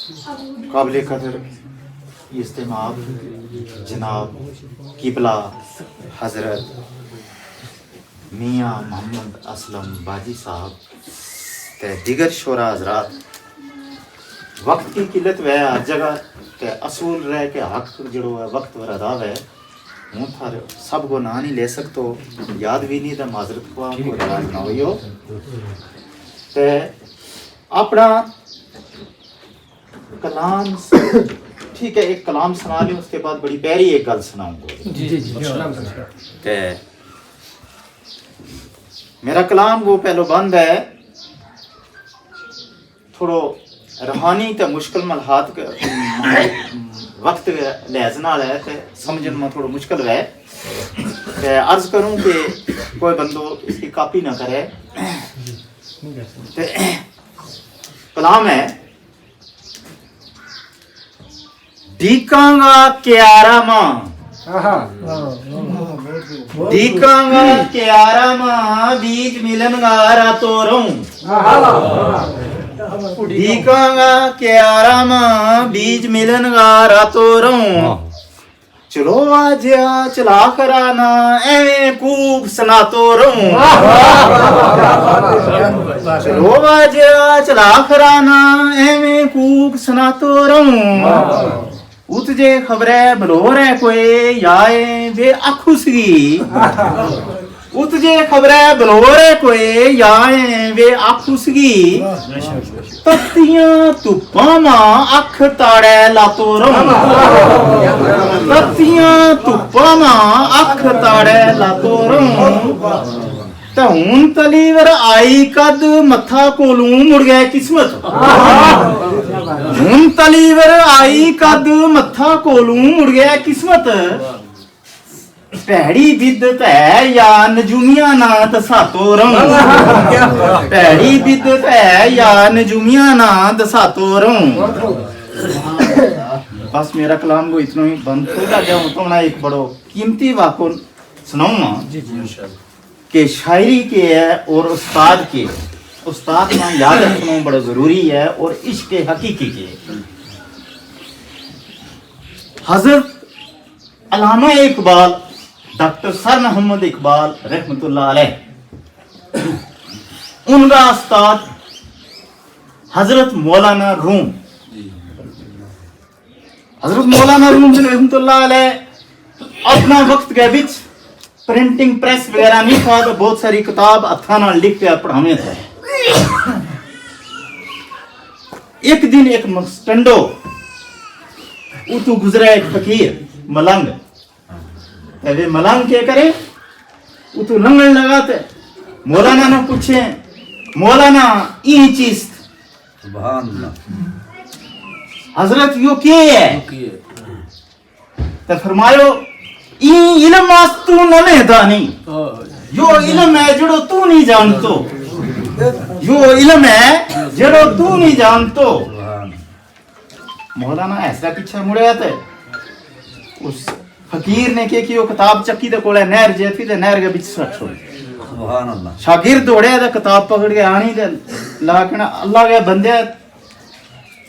काबिल कदर इस्तेमाल जनाब किबला हजरत मियाँ मोहम्मद असलम बाजी साहब ते दिगर शोरा हजरात वक्त की किल्लत वह हर जगह ते असूल रह के हक जड़ो है वक्त वर अदा है हूँ थारे सब को ना नहीं ले सकते याद भी नहीं तो माजरत को आपको नाराज ना हो ते अपना कलाम ठीक है एक कलाम सुना लियो उसके बाद बड़ी प्यारी एक गल सुनाऊंगा ते मेरा कलाम वो पहलो बंद है थोड़ो रूहानी ते मुश्किल मलहात वक्त लिहाज नाल है ते समझन में थोड़ा मुश्किल है ते अर्ज करूं कि कोई बंदो इसकी कॉपी ना करे ते कलाम है दीकांगा क्यारा मां दीकांगा क्यारा मां बीज मिलनगा रातों रहूं दीकांगा क्यारा मां बीज मिलनगा रातों रहूं चलो आज चला कराना एवें खूब सुनातो रहूं चलो आज चला कराना एवें खूब सुनातो रहूं उतजे खबरें बलोरे कोई याए वे आखुसगी उतजे खबरें बलोरे कोई याए वे आखुसगी तत्तियां धुप्पां मां अख ताड़े लातो रहूं तत्तियां धुप्पां मां अख ताड़े लातो रहूं ते हुन तलीवर आई कद मत्था कोलूं मुड़ गए किस्मत हुन तलीवर आई कद मत्था कोलूं मुड़ गया किस्मत भैड़ी बिद्दत है या नजूमिया ना दसातो रहूं भैड़ी बिद्दत है या नजूमिया ना दसातो रहूं बस मेरा कलाम को इतना ही बंद होगा जाऊं तो ना एक बड़ो कीमती वाक़ो सुनाऊंगा कि शायरी के है और उस्ताद ना याद रखना बड़ा जरूरी है और इश्क हकीकी के हजरत अल्लामा इकबाल डॉक्टर सर मोहम्मद इकबाल रहमतुल्लाह अलैह उनका उस्ताद हजरत मौलाना रूम रहमतुल्लाह अलैह अपना वक्त के बिच प्रिंटिंग प्रेस वगैरह नहीं था तो बहुत सारी किताब हथा नाल लिख के पढ़ावे थे एक दिन एक मस्टंडो उतू गुजरा एक फकीर मलंग वे मलंग क्या करे उतू लंगन लगाते मौलाना ने पूछे मौलाना ई चीज हजरत यो क्या है तो फरमायो ई इल्म तू नवे दानी यो इल्म है जड़ो तू नहीं जानतो यो इल्म है जड़ो तू नहीं जानतो मौलाना ऐसा पीछे मुड़े थे उस फकीर ने कि वो किताब चक्की दे कोले नहर जेथी ते नहर के बीच रख छोड़ी सुभान अल्लाह शागिर्द दौड़े ते किताब पकड़ के आनी ते लाकना अल्लाह के बंदे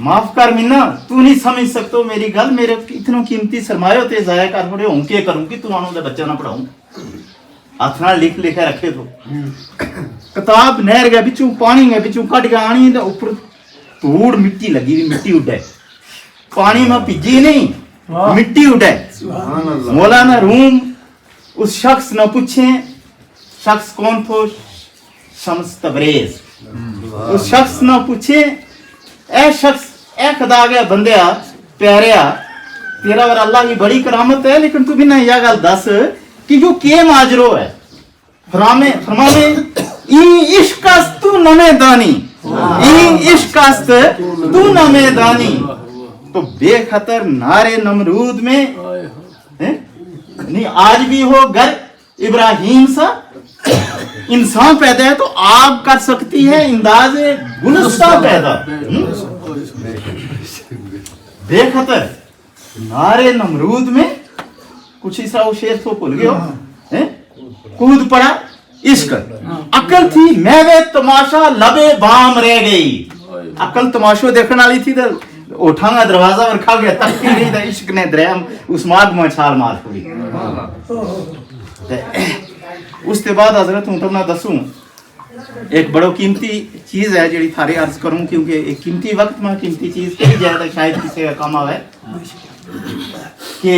माफ कर मिन्ना तू नहीं समझ सकतो मेरी गल मेरे इतनो कीमती सरमायो ते जाया कर पड़े हूं के करूं कि तू आनो दे बच्चा ना पढ़ाऊं हाथ नाल लिख लिखे रखे तो किताब नहर के बिचों पानी के बिचों कट के आनी ते ऊपर धूड़ मिट्टी लगी हुई मिट्टी उड़े पानी में भिजी नहीं मिट्टी उड़े मौलाना रूम उस शख्स ने पूछे शख्स कौन थो शम्स तबरेज उस शख्स ने पूछे ए शख्स ए खुदा गया बंदिया प्यारिया तेरा और अल्लाह की बड़ी करामत है लेकिन तू भी ना यह गल दस कि जो के माजरो है फरमावे ई इश्कस्त तू नमे दानी ई इश्कस्त तू नमे दानी तो बेखतर नारे नमरूद में नहीं आज भी हो घर इब्राहिम सा इंसान पैदा है तो आग कर सकती है इंदाज गुलस्ता पैदा बेखतर नारे नमरूद में कुछ ऐसा वो शेर तो भूल गए कूद पड़ा इश्क अकल थी मैं वे तमाशा लबे बाम रह गई अकल तमाशो देखने वाली थी तो उठांगा दरवाजा पर खा गया तख्ती नहीं था इश्क ने दरम उस मार्ग में छाल मार पूरी उसके बाद हजरत हूं तो मैं दसूं एक बड़ो कीमती चीज है जी थारी अर्ज करूं क्योंकि एक कीमती वक्त में कीमती चीज कई ज्यादा शायद किसी का काम आवे कि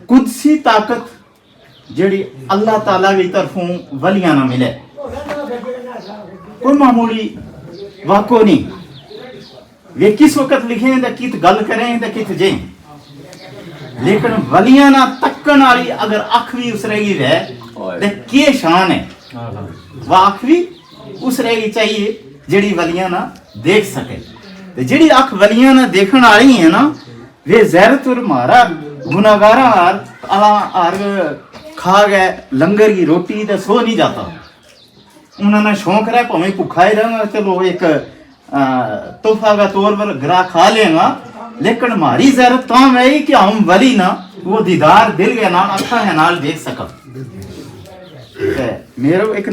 कुदसी ताकत जड़ी अल्लाह ताला की तरफों वलियां ना मिले कोई मामूली वाको नहीं वे किस वक्त लिखे तो कित गल करें तो कित जें लेकिन वलियां ना तक्कन वाली अगर अख भी उस रहेगी वह तो के शान है वह अख भी उस रहेगी चाहिए जड़ी वलियां ना देख सके तो जड़ी अख वलियां ना देखने वाली है ना वे ज़ैरत और मारा गुनाहगारा आर खा गए लंगर की रोटी तो सो नहीं जाता उन्होंने शौक रहा भावें भुखा ही रहूंगा चलो एक तोहफा का तौर पर ग्राह खा लेगा लेकिन हमारी ज़रूरत तो है कि हम वली ना वो दीदार दिल के नाल अखा है नाल देख सका मेरा एक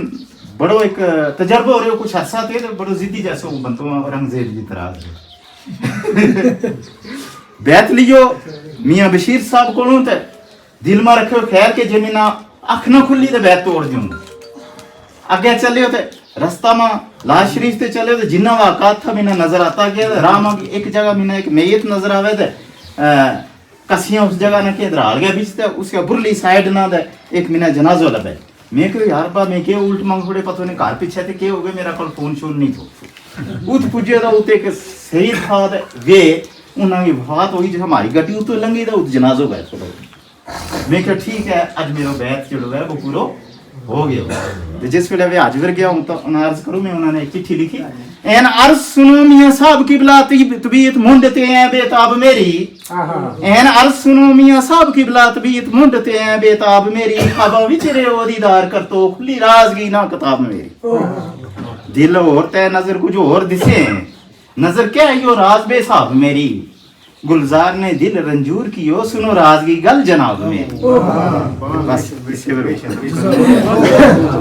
बड़ो एक तजर्बा हो रहा कुछ अरसा थे तो बड़ो जिद्दी जैसे बनतो रंगजेब की तरह बैत लियो मियाँ बशीर साहब को दिल में रखो खैर के जमीना अख न खुली तो बैत तोड़ दूंगा आगे चले तो रास्ता में लाश शरीफ से चले तो जिन्ना वाक़ात था मैंने नजर आता गया राम एक जगह मैंने एक मैयत नजर आवे तो कसियां उस जगह ना के धराल गया बीच तो उसका बुरली साइड ना दे एक मैंने जनाजो लबे मैं कहो यार बा मैं के उल्ट मांग थोड़े पता नहीं घर पीछे थे के हो गए मेरा कोल फोन शोन नहीं थो उत पुजे तो उते एक सही था वे उन्होंने की बात हुई जो हमारी गड्डी उतो लंगी तो उत जनाजो गए थोड़ा मैं कहा ठीक है आज मेरा बैत जो है वो पूरा हो गया तो जिस वेले वे हाजिर गया हूं तो अर्ज करूं मैं उन्होंने एक चिट्ठी लिखी एन अर्ज सुनो मियां साहब की बिला तबीयत मुंडते हैं बेताब मेरी एन अर्ज सुनो मियां साहब की बिला तबीयत मुंडते हैं बेताब मेरी ख्वाबा विचरे ओ दीदार कर तो खुली राजगी ना किताब मेरी दिल और तय नजर कुछ और दिसे नजर क्या है यो राज बेसाब मेरी गुलजार ने दिल रंजूर की हो सुनो राज की गल जनाब में बस इसे